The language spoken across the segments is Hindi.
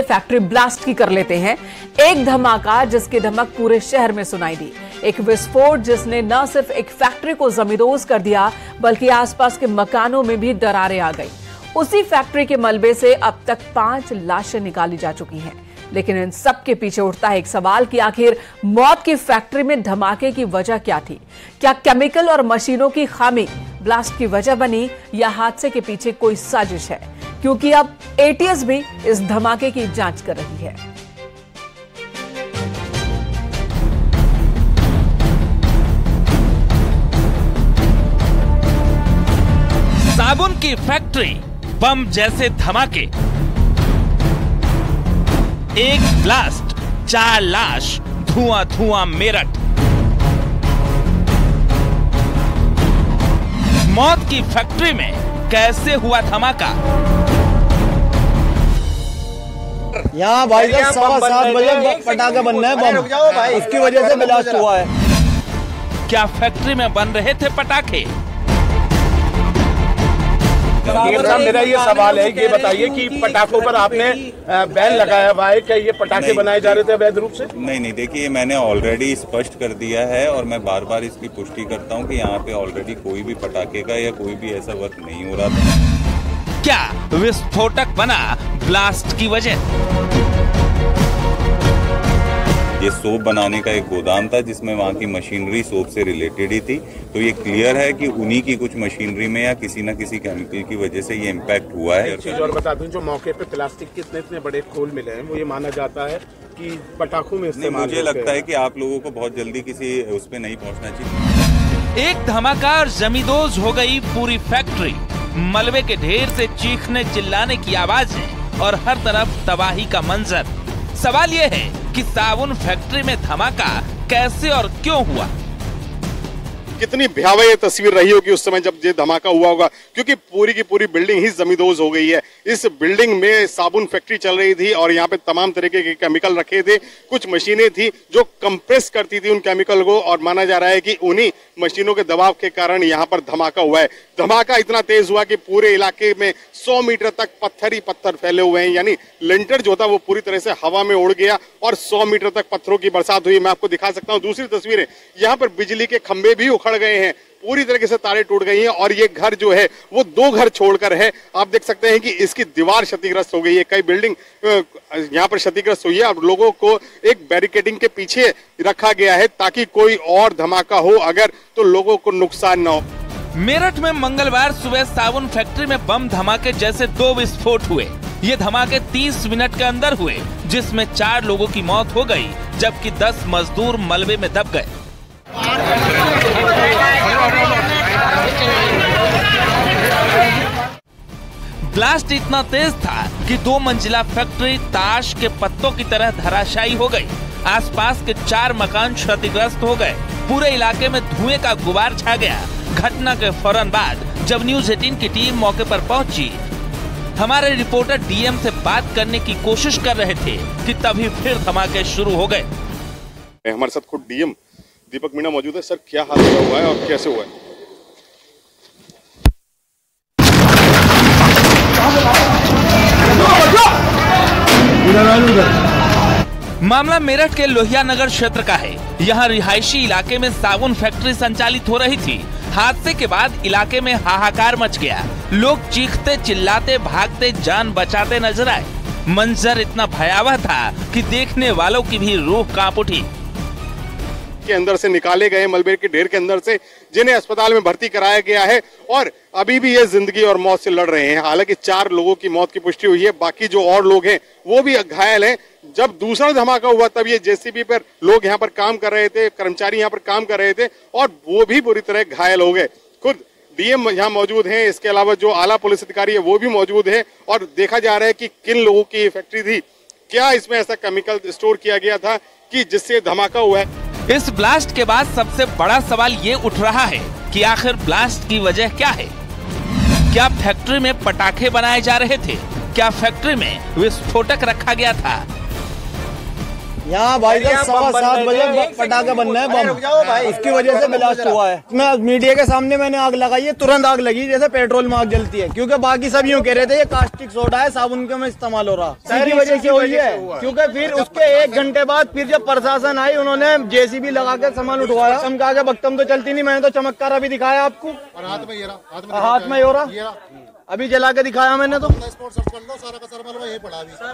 फैक्ट्री ब्लास्ट की कर लेते हैं। एक धमाका जिसकी धमक पूरे शहर में सुनाई दी। एक विस्फोट जिसने न सिर्फ एक फैक्ट्री को जमींदोज कर दिया बल्कि आसपास के मकानों में भी दरारें आ गई। उसी फैक्ट्री के मलबे से अब तक 5 लाशें निकाली जा चुकी हैं। लेकिन इन सब के पीछे उठता है एक सवाल कि आखिर मौत की फैक्ट्री में धमाके की वजह क्या थी? क्या केमिकल और मशीनों की खामी ब्लास्ट की वजह बनी या हादसे के पीछे कोई साजिश है? क्योंकि अब एटीएस भी इस धमाके की जांच कर रही है। साबुन की फैक्ट्री, बम जैसे धमाके, एक ब्लास्ट, 4 लाश, धुआं धुआं मेरठ। मौत की फैक्ट्री में कैसे हुआ धमाका? यहाँ भाई साहब 7:15 बजे पटाखा बनना है, बम उसकी वजह से ब्लास्ट हुआ है। क्या फैक्ट्री में बन रहे थे पटाखे? मेरा ये सवाल है, ये बताइए कि पटाखों पर आपने बैन लगाया हुआ है, क्या ये पटाखे बनाए जा रहे थे अवैध रूप से? नहीं, देखिए मैंने ऑलरेडी स्पष्ट कर दिया है और मैं बार बार इसकी पुष्टि करता हूँ कि यहाँ पे ऑलरेडी कोई भी पटाखे का या कोई भी ऐसा वर्क नहीं हो रहा था। क्या विस्फोटक बना ब्लास्ट की वजह? ये सोप बनाने का एक गोदाम था जिसमें वहाँ की मशीनरी सोप से रिलेटेड ही थी, तो ये क्लियर है कि उन्हीं की कुछ मशीनरी में या किसी न किसी केमिकल की वजह से ये इम्पैक्ट हुआ है। एक चीज और बता दूं, जो मौके पे प्लास्टिक के इतने बड़े खोल मिले हैं, वो ये माना जाता है कि पटाखों में इस्तेमाल। मुझे लगता है कि आप लोगों को बहुत जल्दी किसी उस पर नहीं पहुँचना चाहिए। एक धमाका और जमींदोज हो गई पूरी फैक्ट्री। मलबे के ढेर से चीखने चिल्लाने की आवाजें और हर तरफ तबाही का मंजर। सवाल ये है कि साबुन फैक्ट्री में धमाका कैसे और क्यों हुआ? कितनी भयावह ये तस्वीर रही होगी उस समय जब ये धमाका हुआ होगा, क्योंकि पूरी की पूरी बिल्डिंग ही जमींदोज हो गई है। इस बिल्डिंग में साबुन फैक्ट्री चल रही थी और यहाँ पे तमाम तरीके के केमिकल रखे थे। कुछ मशीनें थी जो कंप्रेस करती थी उन केमिकल को, और माना जा रहा है कि उन्हीं मशीनों के दबाव के कारण यहाँ पर धमाका हुआ है। धमाका इतना तेज हुआ कि पूरे इलाके में 100 मीटर तक पत्थर ही पत्थर फैले हुए हैं, यानी लिंटर जो था वो पूरी तरह से हवा में उड़ गया और 100 मीटर तक पत्थरों की बरसात हुई। मैं आपको दिखा सकता हूँ दूसरी तस्वीरें, यहाँ पर बिजली के खंभे भी उखड़ गए हैं, पूरी तरीके से तारें टूट गई हैं और ये घर जो है वो 2 घर छोड़कर है। आप देख सकते हैं कि इसकी दीवार क्षतिग्रस्त हो गई है, कई बिल्डिंग यहाँ पर क्षतिग्रस्त हुई है और लोगों को एक बैरिकेडिंग के पीछे रखा गया है ताकि कोई और धमाका हो अगर तो लोगों को नुकसान न हो। मेरठ में मंगलवार सुबह साबुन फैक्ट्री में बम धमाके जैसे 2 विस्फोट हुए। ये धमाके 30 मिनट के अंदर हुए, जिसमें 4 लोगों की मौत हो गई जबकि 10 मजदूर मलबे में दब गए। ब्लास्ट इतना तेज था कि 2 मंजिला फैक्ट्री ताश के पत्तों की तरह धराशायी हो गई। आसपास के 4 मकान क्षतिग्रस्त हो गए। पूरे इलाके में धुएं का गुबार छा गया। घटना के फौरन बाद जब न्यूज 18 की टीम मौके पर पहुंची, हमारे रिपोर्टर डीएम से बात करने की कोशिश कर रहे थे कि तभी फिर धमाके शुरू हो गए। हमारे साथ खुद डीएम दीपक मीणा मौजूद है। सर, क्या हादसा हुआ है और कैसे हुआ है? मामला मेरठ के लोहिया नगर क्षेत्र का है। यहाँ रिहायशी इलाके में साबुन फैक्ट्री संचालित हो रही थी। हादसे के बाद इलाके में हाहाकार मच गया। लोग चीखते चिल्लाते भागते जान बचाते नजर आए। मंजर इतना भयावह था कि देखने वालों की भी रूह कांप उठी। के अंदर से निकाले गए मलबे के ढेर के अंदर से, जिन्हें अस्पताल में भर्ती कराया गया है और अभी भी ये जिंदगी और मौत से लड़ रहे हैं। हालांकि 4 लोगों की मौत की पुष्टि हुई है, बाकी जो और लोग हैं वो भी घायल हैं। जब दूसरा धमाका हुआ तब ये जेसीबी पर लोग यहाँ पर काम कर रहे थे, कर्मचारी यहाँ पर काम कर रहे थे और वो भी बुरी तरह घायल हो गए। खुद डीएम यहाँ मौजूद हैं, इसके अलावा जो आला पुलिस अधिकारी है वो भी मौजूद है और देखा जा रहा है कि किन लोगों की ये फैक्ट्री थी, क्या इसमें ऐसा केमिकल स्टोर किया गया था कि जिससे धमाका हुआ है। इस ब्लास्ट के बाद सबसे बड़ा सवाल ये उठ रहा है कि आखिर ब्लास्ट की वजह क्या है? क्या फैक्ट्री में पटाखे बनाए जा रहे थे? क्या फैक्ट्री में विस्फोटक रखा गया था? यहाँ भाई साहब 7:15 बजे पटाखे बनने हैं बम, उसकी वजह से ब्लास्ट हुआ है। मैं मीडिया के सामने मैंने आग लगाई है, तुरंत आग लगी जैसे पेट्रोल में आग जलती है, क्योंकि बाकी सब यूँ कह रहे थे ये कास्टिक सोडा है, साबुन के में इस्तेमाल हो रहा, सारी वजह से हुई है। क्योंकि फिर उसके 1 घंटे बाद फिर जब प्रशासन आई, उन्होंने जेसीबी लगा के सामान उठवाया। चमका के बख्तम तो चलती नहीं, मैंने तो चमत्कार अभी दिखाया आपको, हाथ में हो रहा, अभी जला के दिखाया मैंने तो।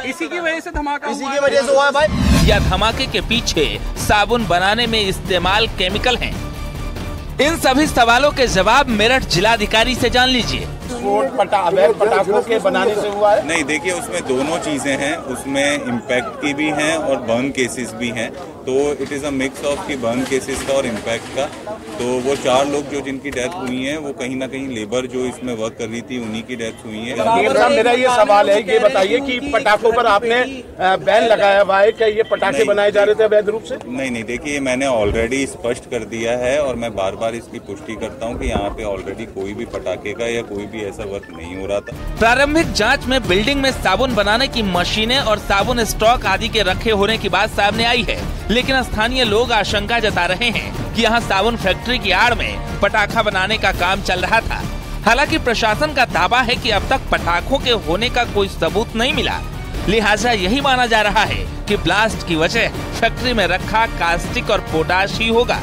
इसी की वजह से धमाका, इसी की वजह से हुआ है भाई। या धमाके के पीछे साबुन बनाने में इस्तेमाल केमिकल हैं? इन सभी सवालों के जवाब मेरठ जिलाधिकारी से जान लीजिए। पटाखों के बनाने से हुआ है? नहीं, देखिए उसमें दोनों चीजें हैं, उसमें इम्पैक्ट की भी हैं और बर्न केसेस भी हैं। तो it is a mix of की बर्न केसेस का और इम्पैक्ट का। तो वो 4 लोग जो जिनकी डेथ हुई है, वो कहीं ना कहीं लेबर जो इसमें वर्क कर रही थी उन्हीं की डेथ हुई है। मेरा ये सवाल है, ये बताइए कि पटाखों पर आपने बैन लगाया हुआ है, क्या ये पटाखे बनाए जा रहे थे अवैध रूप से? नहीं, देखिए मैंने ऑलरेडी स्पष्ट कर दिया है और मैं बार बार इसकी पुष्टि करता हूँ कि यहाँ पे ऑलरेडी कोई भी पटाखे का या कोई भी ऐसा वर्क नहीं हो रहा था। प्रारंभिक जांच में बिल्डिंग में साबुन बनाने की मशीनें और साबुन स्टॉक आदि के रखे होने की बात सामने आई है, लेकिन स्थानीय लोग आशंका जता रहे हैं कि यहाँ साबुन फैक्ट्री की आड़ में पटाखा बनाने का काम चल रहा था। हालांकि प्रशासन का दावा है कि अब तक पटाखों के होने का कोई सबूत नहीं मिला, लिहाजा यही माना जा रहा है कि ब्लास्ट की वजह फैक्ट्री में रखा कास्टिक और पोटाश ही होगा,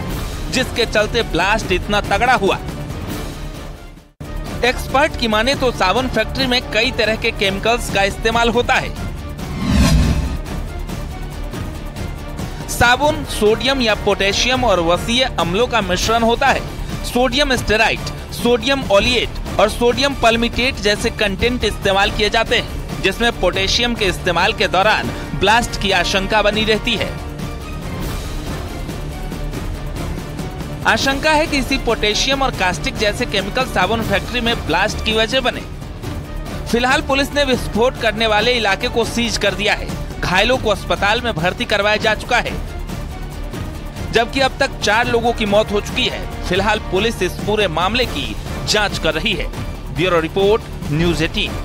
जिसके चलते ब्लास्ट इतना तगड़ा हुआ। एक्सपर्ट की माने तो साबुन फैक्ट्री में कई तरह के केमिकल्स का इस्तेमाल होता है। साबुन सोडियम या पोटेशियम और वसीय अम्लों का मिश्रण होता है। सोडियम स्टेराइट, सोडियम ऑलिएट और सोडियम पल्मिटेट जैसे कंटेंट इस्तेमाल किए जाते हैं, जिसमें पोटेशियम के इस्तेमाल के दौरान ब्लास्ट की आशंका बनी रहती है। आशंका है कि इसी पोटेशियम और कास्टिक जैसे केमिकल साबुन फैक्ट्री में ब्लास्ट की वजह बने। फिलहाल पुलिस ने विस्फोट करने वाले इलाके को सीज कर दिया है। घायलों को अस्पताल में भर्ती करवाया जा चुका है, जबकि अब तक 4 लोगों की मौत हो चुकी है। फिलहाल पुलिस इस पूरे मामले की जांच कर रही है। Bureau report, news 18।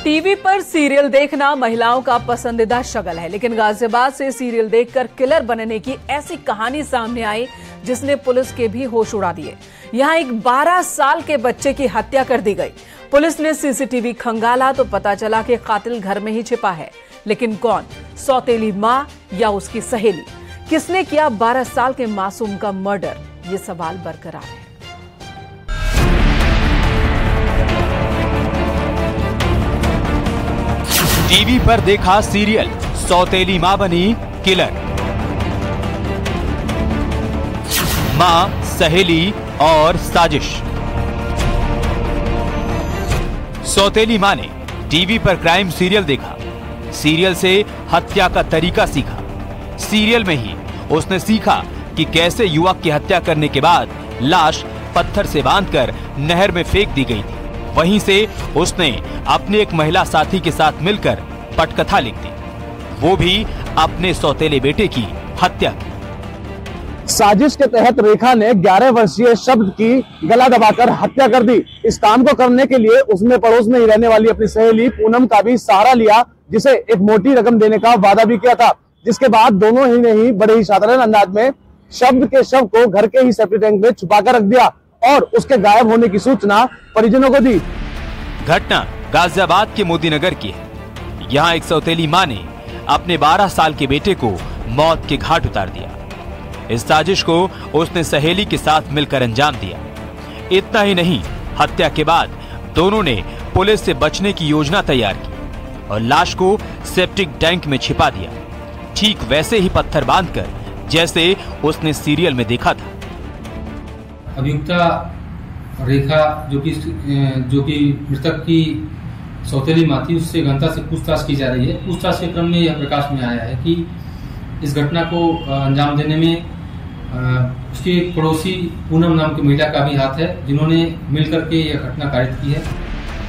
टीवी पर सीरियल देखना महिलाओं का पसंदीदा शगल है, लेकिन गाजियाबाद से सीरियल देखकर किलर बनने की ऐसी कहानी सामने आई जिसने पुलिस के भी होश उड़ा दिए। यहां एक 12 साल के बच्चे की हत्या कर दी गई। पुलिस ने सीसीटीवी खंगाला तो पता चला कि कातिल घर में ही छिपा है, लेकिन कौन? सौतेली मां या उसकी सहेली? किसने किया 12 साल के मासूम का मर्डर? ये सवाल बरकरार है। टीवी पर देखा सीरियल, सौतेली मां बनी किलर। मां, सहेली और साजिश। सौतेली मां ने टीवी पर क्राइम सीरियल देखा, सीरियल से हत्या का तरीका सीखा। सीरियल में ही उसने सीखा कि कैसे युवक की हत्या करने के बाद लाश पत्थर से बांधकर नहर में फेंक दी गई थी। वहीं से उसने अपने एक महिला साथी के साथ मिलकर पटकथा लिख दी, वो भी अपने सौतेले बेटे की हत्या की। साजिश के तहत रेखा ने 11 वर्षीय शब्द की गला दबाकर हत्या कर दी। इस काम को करने के लिए उसने पड़ोस में ही रहने वाली अपनी सहेली पूनम का भी सहारा लिया, जिसे एक मोटी रकम देने का वादा भी किया था। जिसके बाद दोनों ही ने ही बड़े ही साधारण अंदाज में शब्द के शव को घर के ही सेफ्टी टैंक में छुपा कर रख दिया और उसके गायब होने की सूचना परिजनों को दी। घटना गाजियाबाद के मोदीनगर की है। यहाँ एक सौतेली मां ने अपने 12 साल के बेटे को मौत के घाट उतार दिया। इस साजिश को उसने सहेली के साथ मिलकर अंजाम दिया। इतना ही नहीं, हत्या के बाद दोनों ने पुलिस से बचने की योजना तैयार की और लाश को सेप्टिक टैंक में छिपा दिया, ठीक वैसे ही पत्थर बांधकर जैसे उसने सीरियल में देखा था। अभियुक्ता रेखा जो कि मृतक की सौतेली मां थी, उससे गहनता से पूछताछ की जा रही है। पूछताछ के क्रम में यह प्रकाश में आया है कि इस घटना को अंजाम देने में उसके पड़ोसी पूनम नाम की महिला का भी हाथ है, जिन्होंने मिलकर के यह घटना कारित की है।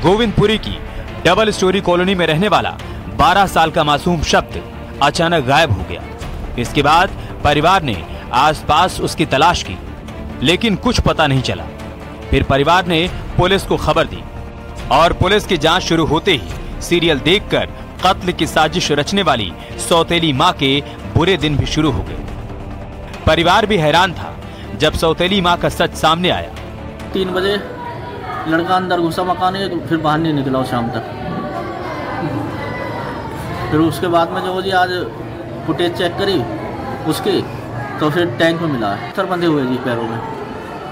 गोविंदपुरी की डबल स्टोरी कॉलोनी में रहने वाला 12 साल का मासूम शब्द अचानक गायब हो गया। इसके बाद परिवार ने आसपास उसकी तलाश की, लेकिन कुछ पता नहीं चला। फिर परिवार ने पुलिस को खबर दी और पुलिस की जांच शुरू होते ही सीरियल देखकर कत्ल की साजिश रचने वाली सौतेली मां के बुरे दिन भी शुरू हो गए। परिवार भी हैरान था जब सौतेली मां का सच सामने आया। 3 बजे लड़का अंदर घुसा मकान में, तो फिर बाहर नहीं निकला शाम तक। फिर उसके बाद में जो जी आज फुटेज चेक करी उसकी, तो फिर टैंक में मिला है, सर बंधे हुए जी पैरों में।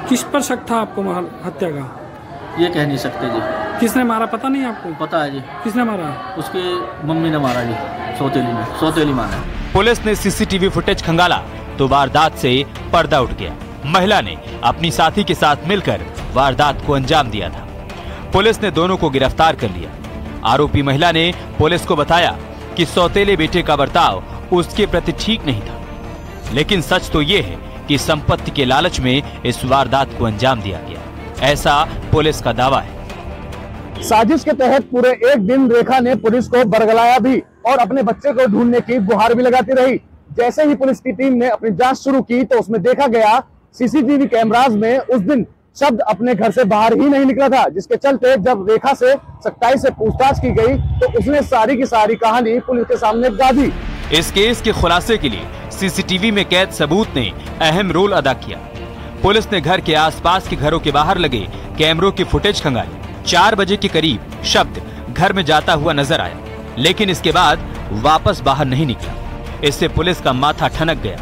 किस पर शक था आपको हत्या का? ये कह नहीं सकते जी। किसने मारा पता नहीं आपको? पता है जी। किसने मारा? उसके मम्मी ने मारा जी, सौतेली माँ ने। पुलिस ने सीसीटीवी फुटेज खंगाला तो वारदात से पर्दा उठ गया। महिला ने अपनी साथी के साथ मिलकर वारदात को अंजाम दिया था। पुलिस ने दोनों को गिरफ्तार कर लिया। आरोपी महिला ने पुलिस को बताया कि सौतेले बेटे का बर्ताव उसके प्रति ठीक नहीं था, लेकिन सच तो ये है कि संपत्ति के लालच में इस वारदात को अंजाम दिया गया, ऐसा पुलिस का दावा है। साजिश के तहत पूरे एक दिन रेखा ने पुलिस को बरगलाया भी और अपने बच्चे को ढूंढने की गुहार भी लगाती रही। जैसे ही पुलिस की टीम ने अपनी जांच शुरू की तो उसमें देखा गया सीसीटीवी कैमरास में उस दिन शब्द अपने घर से बाहर ही नहीं निकला था, जिसके चलते जब रेखा से सख्ताई से पूछताछ की गई तो उसने सारी की सारी कहानी पुलिस के सामने गा दी। इस केस के खुलासे के लिए सीसीटीवी में कैद सबूत ने अहम रोल अदा किया। पुलिस ने घर के आसपास के घरों के बाहर लगे कैमरों की फुटेज खंगाली। 4 बजे के करीब शब्द घर में जाता हुआ नजर आया, लेकिन इसके बाद वापस बाहर नहीं निकला। इससे पुलिस का माथा ठनक गया।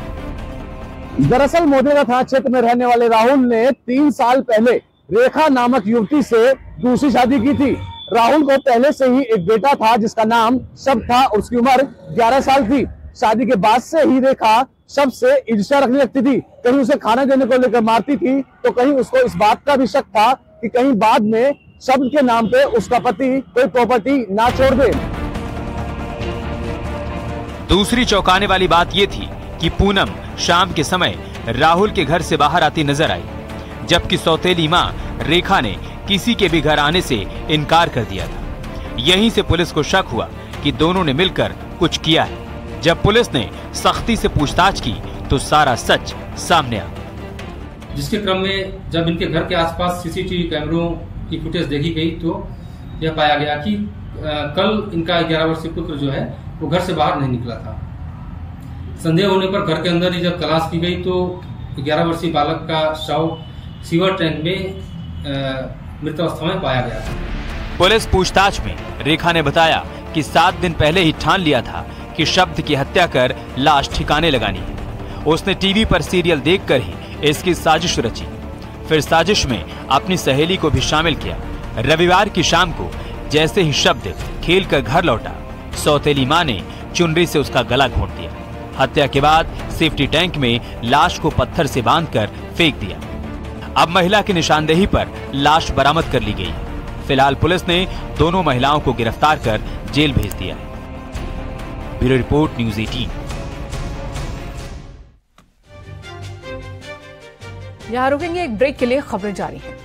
दरअसल मोदेरा थाना क्षेत्र में रहने वाले राहुल ने 3 साल पहले रेखा नामक युवती से दूसरी शादी की थी। राहुल को पहले से ही एक बेटा था जिसका नाम शब्द था और उसकी उम्र 11 साल थी। शादी के बाद से ही रेखा शब्द से ईर्ष्या रखने लगती थी। कहीं उसे खाना देने को लेकर मारती थी तो कहीं उसको इस बात का भी शक था कि कहीं बाद में शब्द के नाम पे उसका पति कोई प्रॉपर्टी ना छोड़ दे। दूसरी चौंकाने वाली बात ये थी कि पूनम शाम के समय राहुल के घर से बाहर आती नजर आई, जबकि सौतेली मां रेखा ने किसी के भी घर आने से इनकार कर दिया था। यहीं से पुलिस को शक हुआ कि दोनों ने मिलकर कुछ किया है। जब पुलिस ने सख्ती से पूछताछ की तो सारा सच सामने आ गया। जिसके क्रम में जब इनके घर के आसपास सीसीटीवी कैमरों की फुटेज देखी गई तो यह पाया गया कि कल इनका 11 वर्षीय पुत्र जो है वो घर से बाहर नहीं निकला था। संदेह होने पर घर के अंदर ही जब तलाश की गई तो 11 वर्षीय बालक का शव सीवर टैंक में मृत अवस्था में पाया गया था। पुलिस पूछताछ में रेखा ने बताया कि 7 दिन पहले ही ठान लिया था कि शब्द की हत्या कर लाश ठिकाने लगानी है। उसने टीवी पर सीरियल देखकर ही इसकी साजिश रची। फिर साजिश में अपनी सहेली को भी शामिल किया। रविवार की शाम को जैसे ही शब्द खेल कर घर लौटा, सौतेली मां ने चुनरी से उसका गला घोंट दिया। हत्या के बाद सेफ्टी टैंक में लाश को पत्थर से बांधकर फेंक दिया। अब महिला की निशानदेही पर लाश बरामद कर ली गई। फिलहाल पुलिस ने दोनों महिलाओं को गिरफ्तार कर जेल भेज दिया है। Bureau report, news 18। यहाँ रुकेंगे एक ब्रेक के लिए, खबरें जारी हैं।